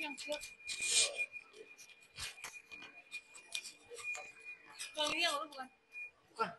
yang siap. Kalau ini yang bukan? Bukan.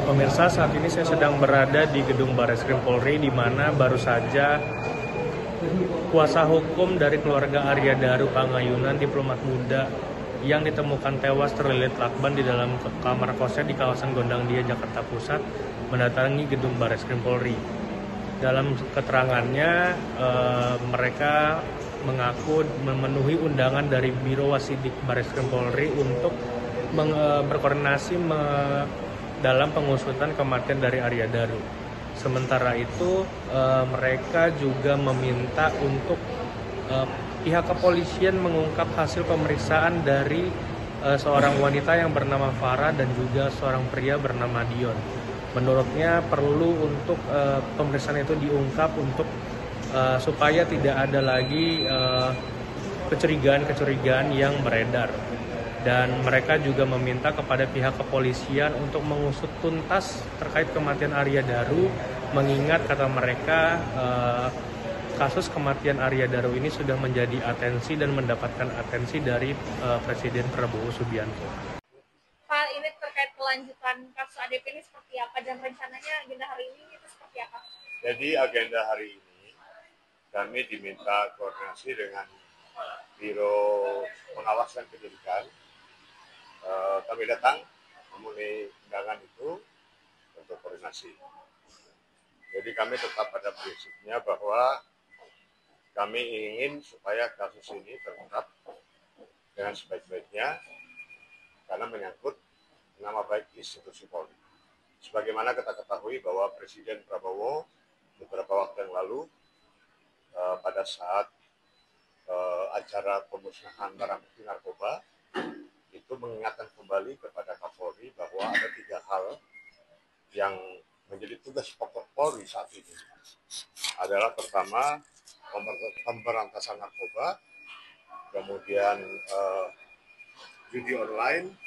Pemirsa, saat ini saya sedang berada di gedung Barreskrim Polri, di mana baru saja kuasa hukum dari keluarga Arya Daru Pangayunan, diplomat muda yang ditemukan tewas terlilit lakban di dalam kamar kosnya di kawasan Gondangdia, Jakarta Pusat, mendatangi gedung Barreskrim Polri. Dalam keterangannya, mereka mengaku memenuhi undangan dari Biro Wasidik Barreskrim Polri untuk berkoordinasi dalam pengusutan kematian dari Arya Daru. Sementara itu, mereka juga meminta untuk pihak kepolisian mengungkap hasil pemeriksaan dari seorang wanita yang bernama Farah dan juga seorang pria bernama Dion. Menurutnya perlu untuk pemeriksaan itu diungkap untuk supaya tidak ada lagi kecurigaan-kecurigaan yang beredar. Dan mereka juga meminta kepada pihak kepolisian untuk mengusut tuntas terkait kematian Arya Daru, mengingat kata mereka kasus kematian Arya Daru ini sudah menjadi atensi dan mendapatkan atensi dari Presiden Prabowo Subianto. Pak, ini terkait kelanjutan kasus ADP ini seperti apa dan rencananya agenda hari ini itu seperti apa? Jadi agenda hari ini kami diminta koordinasi dengan Biro Pengawasan Penyidikan. Kami datang memenuhi undangan itu untuk koordinasi. Jadi kami tetap pada prinsipnya bahwa kami ingin supaya kasus ini terungkap dengan sebaik-baiknya karena menyangkut nama baik institusi Polri. Sebagaimana kita ketahui bahwa Presiden Prabowo beberapa waktu yang lalu pada saat acara pemusnahan barang bukti narkoba itu mengingatkan kembali kepada Kapolri bahwa ada 3 hal yang menjadi tugas pokok Polri saat ini. Adalah pertama, pemberantasan narkoba, kemudian judi online,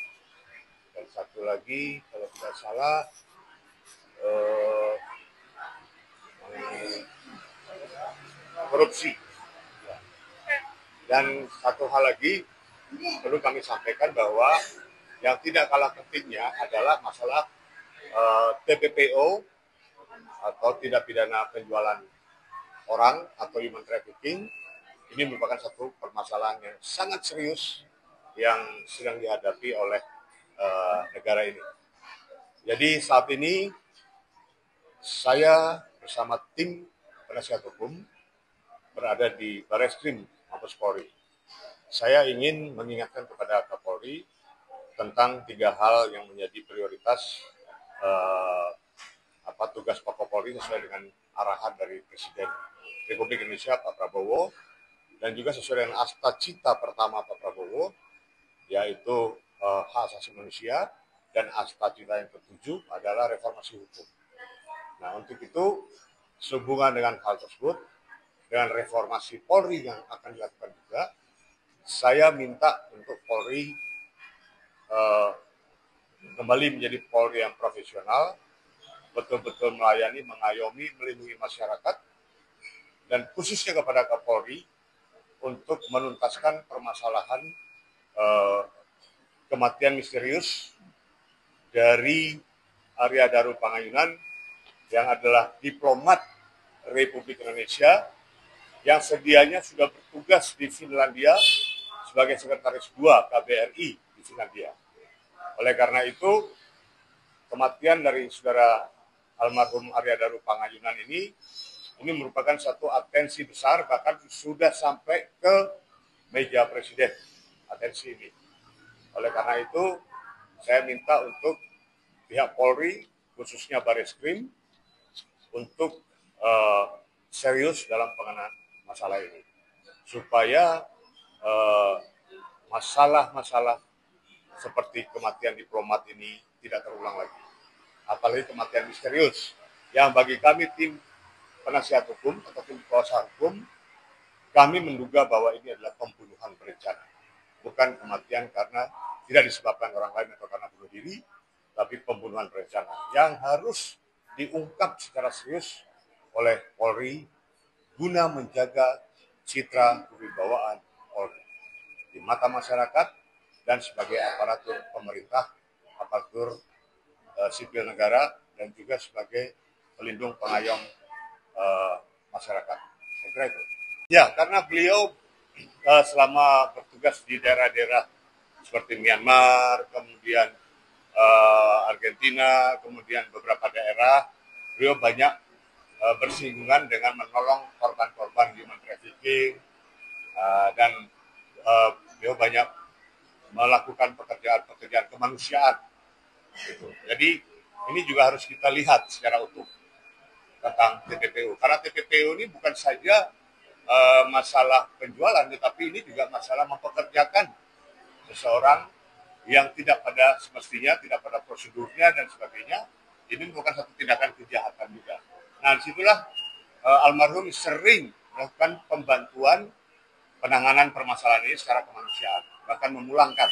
dan satu lagi kalau tidak salah korupsi. Dan satu hal lagi perlu kami sampaikan bahwa yang tidak kalah pentingnya adalah masalah TPPO atau tindak pidana penjualan orang atau human trafficking. Ini merupakan satu permasalahan yang sangat serius yang sedang dihadapi oleh negara ini. Jadi saat ini saya bersama tim penasihat hukum berada di Barreskrim Mabes Polri. Saya ingin mengingatkan kepada Kapolri tentang 3 hal yang menjadi prioritas tugas pokok Polri sesuai dengan arahan dari Presiden Republik Indonesia Pak Prabowo dan juga sesuai dengan asta cita pertama Pak Prabowo, yaitu hak asasi manusia, dan asta cita yang ke-7 adalah reformasi hukum. Nah, untuk itu sehubungan dengan hal tersebut, dengan reformasi Polri yang akan dilakukan juga, saya minta untuk Polri kembali menjadi Polri yang profesional, betul-betul melayani, mengayomi, melindungi masyarakat, dan khususnya kepada Kapolri untuk menuntaskan permasalahan kematian misterius dari Arya Daru Pangayunan yang adalah diplomat Republik Indonesia yang sedianya sudah bertugas di Finlandia sebagai Sekretaris 2 KBRI di Finlandia. Oleh karena itu, kematian dari saudara almarhum Arya Daru Pangayunan ini merupakan satu atensi besar, bahkan sudah sampai ke meja Presiden, atensi ini. Oleh karena itu, saya minta untuk pihak Polri, khususnya Barreskrim, untuk serius dalam penanganan masalah ini, supaya masalah-masalah seperti kematian diplomat ini tidak terulang lagi. Apalagi kematian misterius yang bagi kami tim penasihat hukum atau tim kuasa hukum, kami menduga bahwa ini adalah pembunuhan berencana. Bukan kematian karena tidak disebabkan orang lain atau karena bunuh diri, tapi pembunuhan berencana yang harus diungkap secara serius oleh Polri guna menjaga citra kewibawaan Polri di mata masyarakat dan sebagai aparatur pemerintah, aparatur sipil negara, dan juga sebagai pelindung pengayom masyarakat. Saya kira itu. Ya, karena beliau selama bertugas di daerah-daerah seperti Myanmar, kemudian Argentina, kemudian beberapa daerah, beliau banyak bersinggungan dengan menolong korban-korban human trafficking, dan beliau banyak melakukan pekerjaan-pekerjaan kemanusiaan. Gitu. Jadi ini juga harus kita lihat secara utuh tentang TPPU. Karena TPPU ini bukan saja masalah penjualan, tetapi ini juga masalah mempekerjakan seseorang yang tidak pada semestinya, tidak pada prosedurnya dan sebagainya. Ini merupakan satu tindakan kejahatan juga. Nah, disitulah almarhum sering melakukan pembantuan penanganan permasalahan ini secara kemanusiaan, bahkan memulangkan.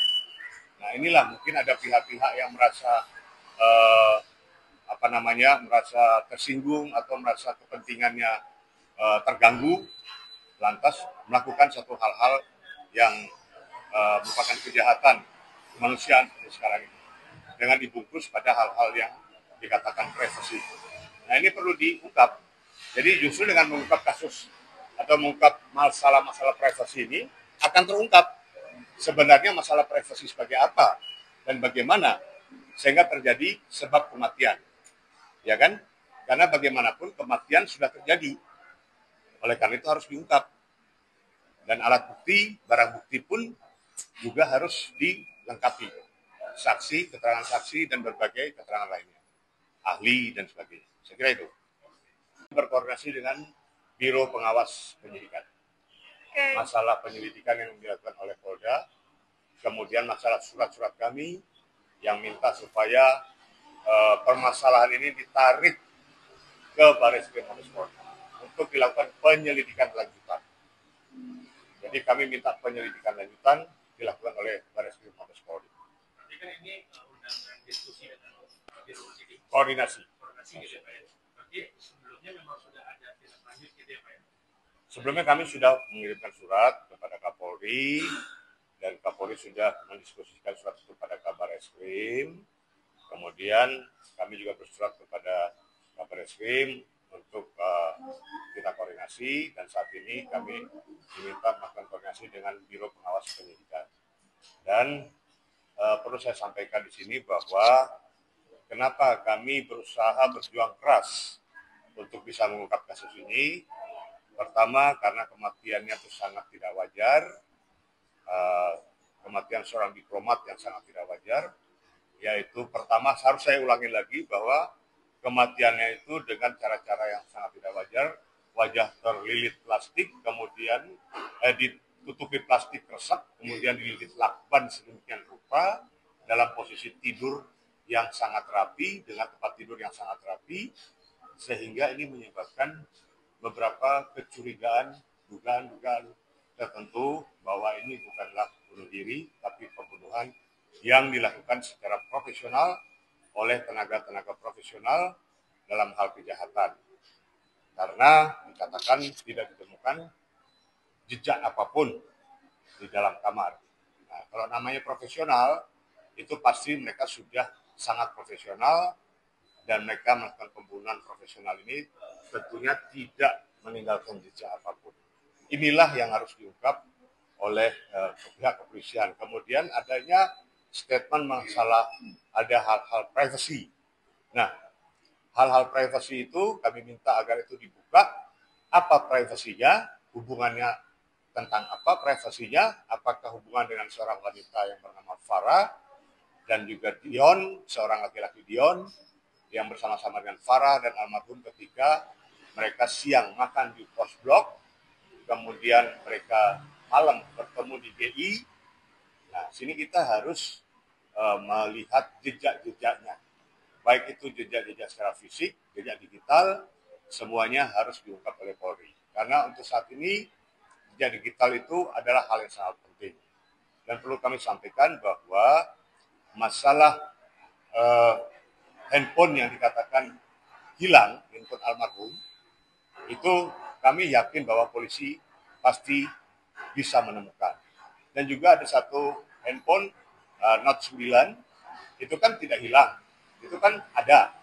Nah, inilah mungkin ada pihak-pihak yang merasa merasa tersinggung atau merasa kepentingannya terganggu, lantas melakukan satu hal-hal yang merupakan kejahatan kemanusiaan seperti sekarang ini, dengan dibungkus pada hal-hal yang dikatakan privasi. Nah, ini perlu diungkap. Jadi justru dengan mengungkap kasus atau mengungkap masalah-masalah privasi ini akan terungkap sebenarnya masalah privasi sebagai apa dan bagaimana sehingga terjadi sebab kematian. Ya kan? Karena bagaimanapun kematian sudah terjadi. Oleh karena itu harus diungkap. Dan alat bukti, barang bukti pun juga harus dilengkapi. Saksi, keterangan saksi, dan berbagai keterangan lainnya. Ahli dan sebagainya. Saya kira itu. Berkoordinasi dengan Biro Pengawas Penyidikan. Masalah penyelidikan yang dilakukan oleh Polda, kemudian masalah surat-surat kami yang minta supaya permasalahan ini ditarik ke Barreskrim Mabes Polri untuk dilakukan penyelidikan lanjutan. Jadi kami minta penyelidikan lanjutan dilakukan oleh Barreskrim Mabes Polri. Jadi kan ini undangan diskusi dengan Koordinasi gitu ya Pak ya. Berarti sebelumnya memang sudah ada tindak lanjut gitu ya Pak ya. Sebelumnya kami sudah mengirimkan surat kepada Kapolri dan Kapolri sudah mendiskusikan surat itu pada Kabar Eskrim. Kemudian kami juga bersurat kepada Kabar Eskrim untuk kita koordinasi, dan saat ini kami diminta melakukan koordinasi dengan Biro Pengawas Penyidikan. Dan perlu saya sampaikan di sini bahwa kenapa kami berusaha berjuang keras untuk bisa mengungkap kasus ini. Pertama, karena kematiannya itu sangat tidak wajar, kematian seorang diplomat yang sangat tidak wajar, yaitu pertama harus saya ulangi lagi bahwa kematiannya itu dengan cara-cara yang sangat tidak wajar, wajah terlilit plastik, kemudian ditutupi plastik resep, kemudian dililit lakban sedemikian rupa dalam posisi tidur yang sangat rapi, dengan tempat tidur yang sangat rapi, sehingga ini menyebabkan beberapa kecurigaan, dugaan-dugaan tertentu bahwa ini bukanlah bunuh diri, tapi pembunuhan yang dilakukan secara profesional oleh tenaga-tenaga profesional dalam hal kejahatan. Karena dikatakan tidak ditemukan jejak apapun di dalam kamar. Nah, kalau namanya profesional, itu pasti mereka sudah sangat profesional, dan mereka melakukan pembunuhan profesional ini tentunya tidak meninggalkan jejak apapun. Inilah yang harus diungkap oleh pihak kepolisian. Kemudian adanya statement masalah ada hal-hal privasi. Nah, hal-hal privasi itu kami minta agar itu dibuka. Apa privasinya? Hubungannya tentang apa privasinya? Apakah hubungan dengan seorang wanita yang bernama Farah dan juga Dion, seorang laki-laki Dion, yang bersama-sama dengan Farah dan almarhum ketika mereka siang makan di pos blok, kemudian mereka malam bertemu di GI, Nah, sini kita harus melihat jejak-jejaknya. Baik itu jejak-jejak secara fisik, jejak digital, semuanya harus diungkap oleh Polri. Karena untuk saat ini, jejak digital itu adalah hal yang sangat penting. Dan perlu kami sampaikan bahwa masalah handphone yang dikatakan hilang, handphone almarhum, itu kami yakin bahwa polisi pasti bisa menemukan. Dan juga ada satu handphone Note 9, itu kan tidak hilang, itu kan ada.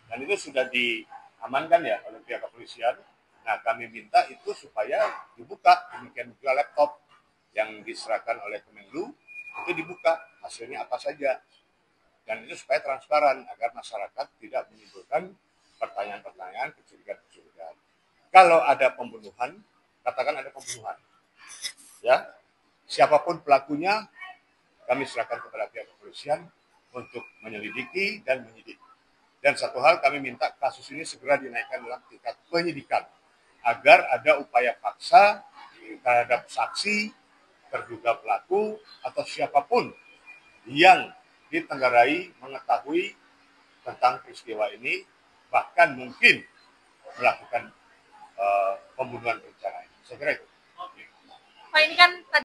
Dan itu sudah diamankan ya oleh pihak kepolisian. Nah, kami minta itu supaya dibuka, demikian juga laptop yang diserahkan oleh Kemenlu, itu dibuka, hasilnya apa saja. Dan itu supaya transparan, agar masyarakat tidak menimbulkan pertanyaan-pertanyaan, kecurigaan-kecurigaan. Kalau ada pembunuhan, katakan ada pembunuhan. Ya, siapapun pelakunya, kami serahkan kepada pihak kepolisian untuk menyelidiki dan menyidik. Dan satu hal kami minta kasus ini segera dinaikkan dalam tingkat penyidikan agar ada upaya paksa terhadap saksi, terduga pelaku, atau siapapun yang ditenggarai mengetahui tentang peristiwa ini, bahkan mungkin melakukan pembunuhan berencana. Saya kira itu. Pak, ini kan